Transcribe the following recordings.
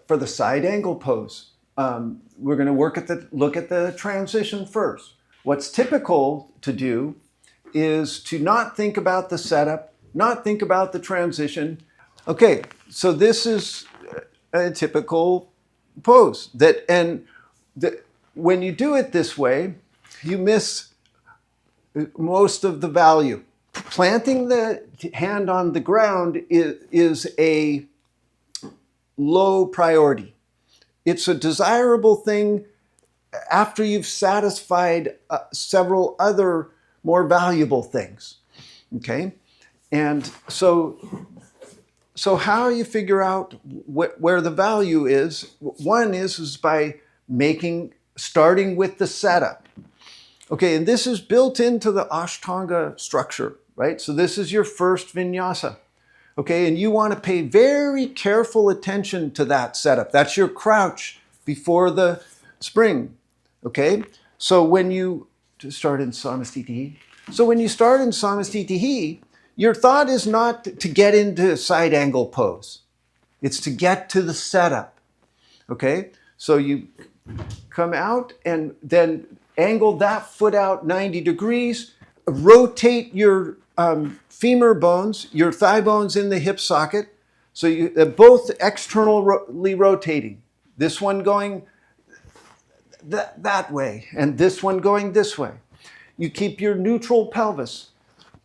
for the side angle pose, we're going to look at the transition first. What's typical to do is to not think about the setup, not think about the transition. Okay, so this is a typical pose when you do it this way, you miss most of the value. Planting the hand on the ground is a low priority. It's a desirable thing after you've satisfied several other more valuable things. Okay, and so how you figure out where the value is? One is by starting with the setup. Okay, and this is built into the Ashtanga structure, right? So this is your first vinyasa. Okay, and you want to pay very careful attention to that setup. That's your crouch before the spring. Okay, so when you start in Samastitihi, your thought is not to get into side angle pose. It's to get to the setup. Okay, so you come out and then angle that foot out 90 degrees, rotate your femur bones, your thigh bones in the hip socket. So they're both externally rotating. This one going that way and this one going this way. You keep your neutral pelvis.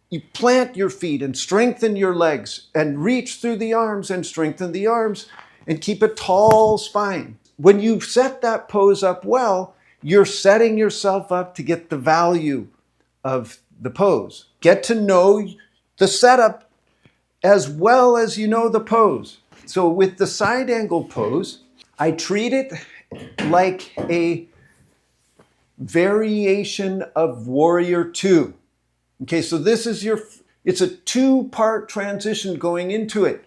You plant your feet and strengthen your legs and reach through the arms and strengthen the arms and keep a tall spine. When you set that pose up well, you're setting yourself up to get the value of the pose. Get to know the setup as well as you know the pose. So with the side angle pose, I treat it like a variation of Warrior 2. Okay, so this is it's a two-part transition going into it.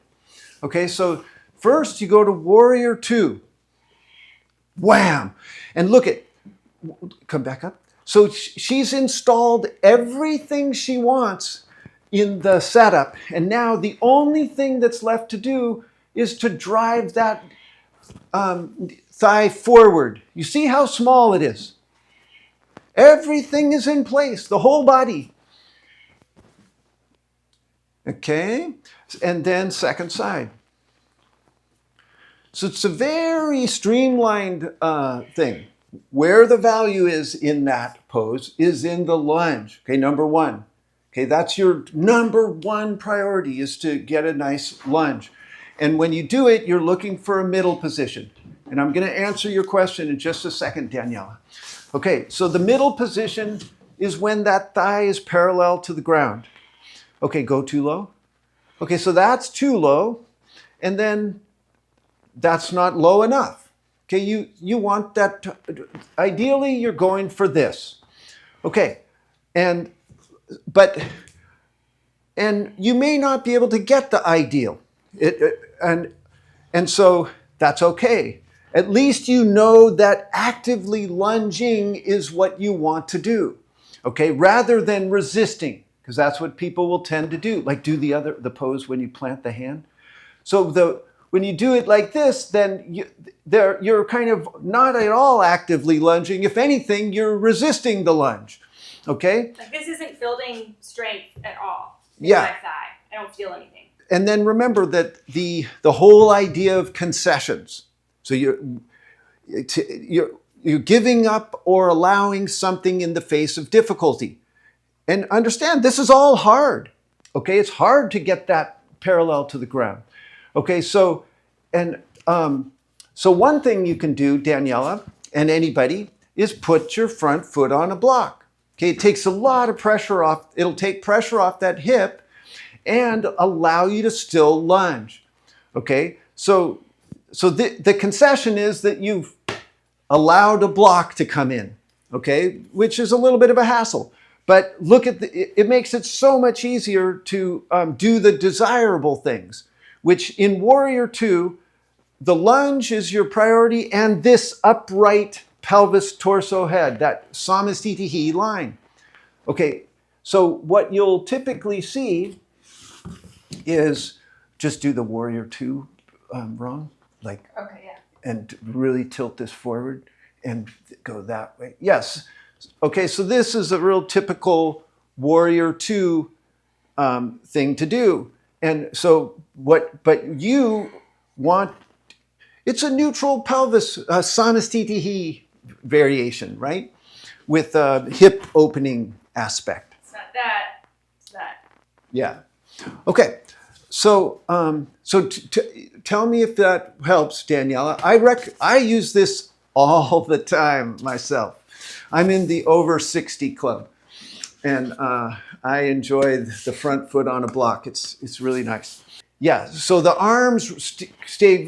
Okay, so first you go to Warrior 2. Wham! And look at, come back up. So she's installed everything she wants in the setup. And now the only thing that's left to do is to drive that thigh forward. You see how small it is? Everything is in place, the whole body. Okay, and then second side. So it's a very streamlined thing. Where the value is in that pose is in the lunge. Okay, number one. Okay, that's your number one priority, is to get a nice lunge. And when you do it, you're looking for a middle position. And I'm going to answer your question in just a second, Daniela. Okay, so the middle position is when that thigh is parallel to the ground. Okay, go too low. Okay, so that's too low. And then that's not low enough. Okay, you want that, ideally you're going for this. Okay, and you may not be able to get the ideal. And so that's okay. At least you know that actively lunging is what you want to do. Okay, rather than resisting, because that's what people will tend to do, like do the pose when you plant the hand. So when you do it like this, then you're kind of not at all actively lunging. If anything, you're resisting the lunge. Okay? Like this isn't building strength at all. Yeah. My thigh. I don't feel anything. And then remember that the whole idea of concessions. So you're giving up or allowing something in the face of difficulty. And understand, this is all hard. Okay, it's hard to get that parallel to the ground. Okay, so one thing you can do, Daniela, and anybody, is put your front foot on a block. Okay, it takes a lot of pressure off. It'll take pressure off that hip and allow you to still lunge. Okay, so the concession is that you've allowed a block to come in. Okay, which is a little bit of a hassle. But look at it makes it so much easier to do the desirable things, which in Warrior 2, the lunge is your priority and this upright pelvis, torso, head, that Samastitihi line. Okay, so what you'll typically see is, just do the Warrior 2 wrong. Like, okay, yeah. and really tilt this forward and go that way. Yes. Okay, so this is a real typical warrior two thing to do. And so but you want, it's a neutral pelvis, sanastitihi variation, right? With a hip opening aspect. It's not that, it's that. Yeah. Okay. So, tell me if that helps, Daniela. I use this all the time myself. I'm in the over 60 club, and I enjoy the front foot on a block. It's really nice. Yeah. So the arms stay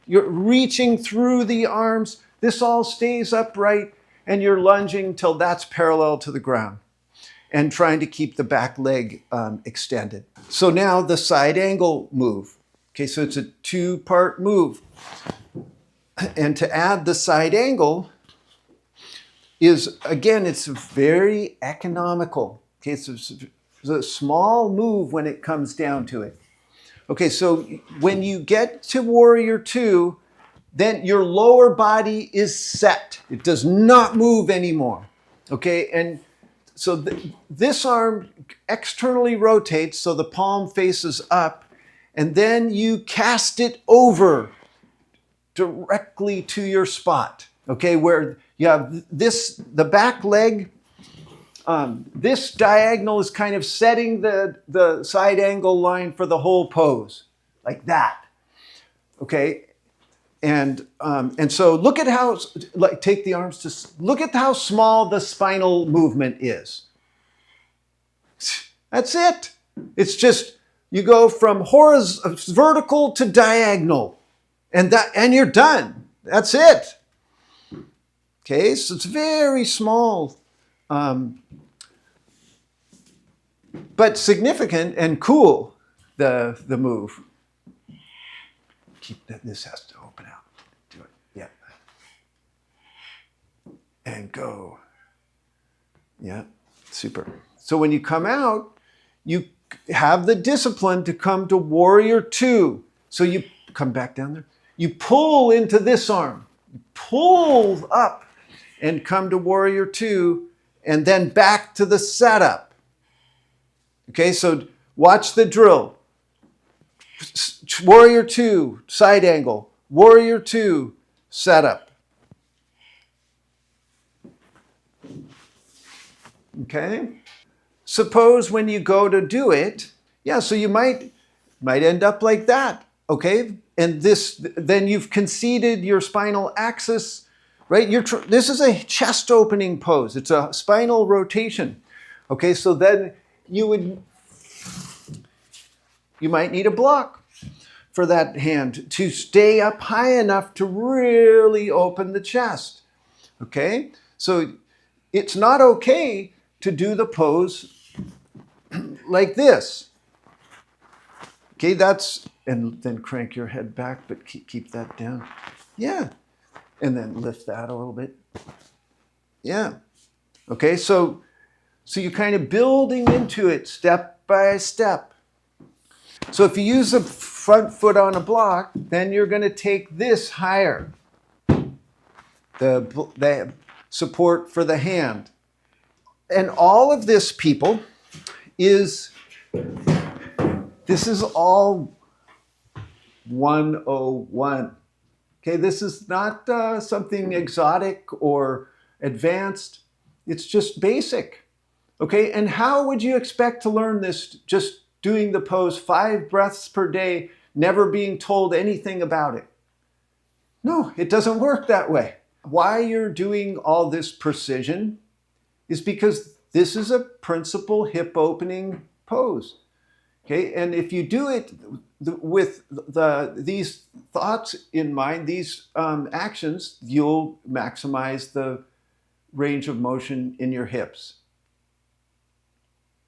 you're reaching through the arms. This all stays upright, and you're lunging till that's parallel to the ground, and trying to keep the back leg extended. So now the side angle move. Okay, so it's a two-part move. And to add the side angle is, again, it's very economical. Okay, it's a small move when it comes down to it. Okay, so when you get to warrior two, then your lower body is set. It does not move anymore. Okay, and so this arm externally rotates so the palm faces up, and then you cast it over directly to your spot, okay, where you have the back leg, this diagonal is kind of setting the side angle line for the whole pose, like that, okay? And so look at how, take the arms to, look at how small the spinal movement is. That's it. It's just, you go from vertical to diagonal, and you're done. That's it. Okay, so it's very small, but significant and cool, the move. Keep that, this has to open out. Do it, yeah. And go. Yeah, super. So when you come out, you have the discipline to come to warrior two. So you come back down there. You pull into this arm. You pull up and come to warrior two, and then back to the setup. Okay, so watch the drill. Warrior two, side angle. Warrior two, setup. Okay? Suppose when you go to do it, yeah, so you might end up like that, okay? And then you've conceded your spinal axis, right? This is a chest opening pose. It's a spinal rotation, okay? So then you might need a block for that hand to stay up high enough to really open the chest, okay? So it's not okay to do the pose like this. Okay, and then crank your head back, but keep that down. Yeah, and then lift that a little bit. Yeah, okay, so you're kind of building into it step by step. So if you use the front foot on a block, then you're going to take this higher, the support for the hand. And all of this, people, this is all 101. Okay, this is not something exotic or advanced. It's just basic. Okay, and how would you expect to learn this just doing the pose 5 breaths per day, never being told anything about it? No, it doesn't work that way. Why you're doing all this precision is because this is a principal hip opening pose. Okay, and if you do it with these thoughts in mind, these actions, you'll maximize the range of motion in your hips.